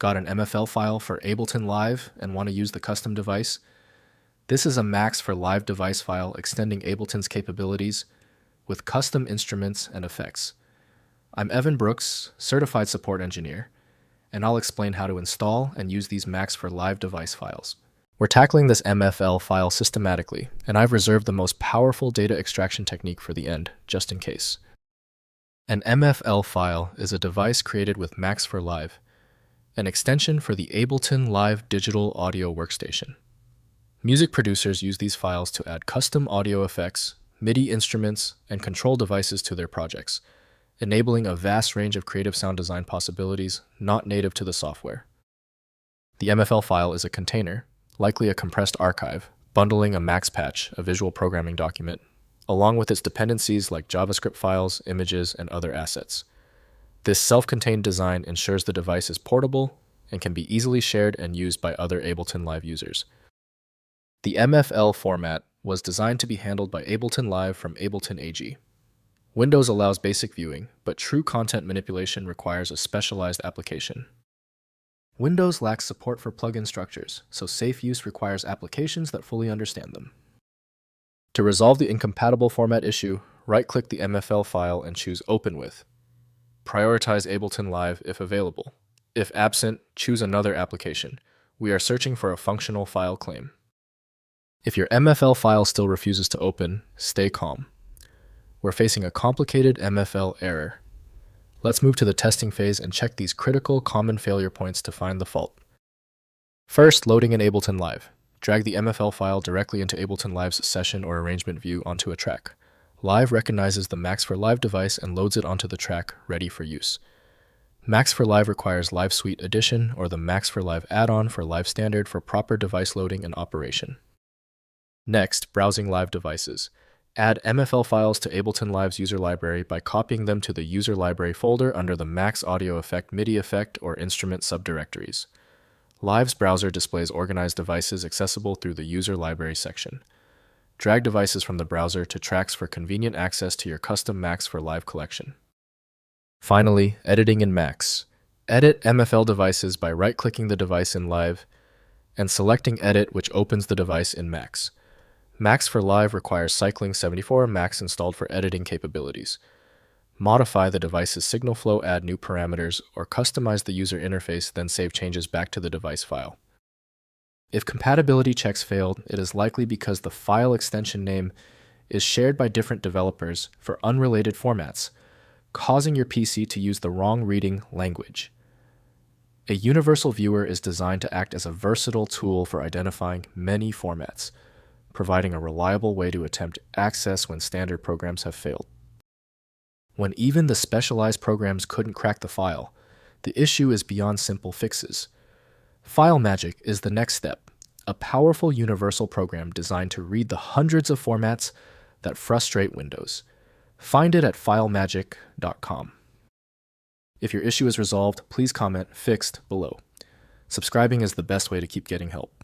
Got an MFL file for Ableton Live and want to use the custom device? This is a Max for Live device file extending Ableton's capabilities with custom instruments and effects. I'm Evan Brooks, Certified Support Engineer, and I'll explain how to install and use these Max for Live device files. We're tackling this MFL file systematically, and I've reserved the most powerful data extraction technique for the end, just in case. An MFL file is a device created with Max for Live, an extension for the Ableton Live digital audio workstation. Music producers use these files to add custom audio effects, MIDI instruments, and control devices to their projects, enabling a vast range of creative sound design possibilities not native to the software. The MFL file is a container, likely a compressed archive, bundling a Max patch, a visual programming document, along with its dependencies like JavaScript files, images, and other assets. This self-contained design ensures the device is portable and can be easily shared and used by other Ableton Live users. The MFL format was designed to be handled by Ableton Live from Ableton AG. Windows allows basic viewing, but true content manipulation requires a specialized application. Windows lacks support for plugin structures, so safe use requires applications that fully understand them. To resolve the incompatible format issue, right-click the MFL file and choose Open With. Prioritize Ableton Live if available. If absent, choose another application. We are searching for a functional file claim. If your MFL file still refuses to open, stay calm. We're facing a complicated MFL error. Let's move to the testing phase and check these critical common failure points to find the fault. First, loading in Ableton Live. Drag the MFL file directly into Ableton Live's session or arrangement view onto a track. Live recognizes the Max for Live device and loads it onto the track, ready for use. Max for Live requires Live Suite Edition or the Max for Live add-on for Live Standard for proper device loading and operation. Next, browsing live devices. Add MFL files to Ableton Live's user library by copying them to the user library folder under the Max Audio Effect MIDI effect or instrument subdirectories. Live's browser displays organized devices accessible through the user library section. Drag devices from the browser to tracks for convenient access to your custom Max for Live collection. Finally, editing in Max. Edit MFL devices by right-clicking the device in Live and selecting Edit, which opens the device in Max. Max for Live requires Cycling 74 Max installed for editing capabilities. Modify the device's signal flow, add new parameters, or customize the user interface, then save changes back to the device file. If compatibility checks failed, it is likely because the file extension name is shared by different developers for unrelated formats, causing your PC to use the wrong reading language. A universal viewer is designed to act as a versatile tool for identifying many formats, providing a reliable way to attempt access when standard programs have failed. When even the specialized programs couldn't crack the file, the issue is beyond simple fixes. File Magic is the next step, a powerful universal program designed to read the hundreds of formats that frustrate Windows. Find it at filemagic.com. If your issue is resolved, please comment "Fixed" below. Subscribing is the best way to keep getting help.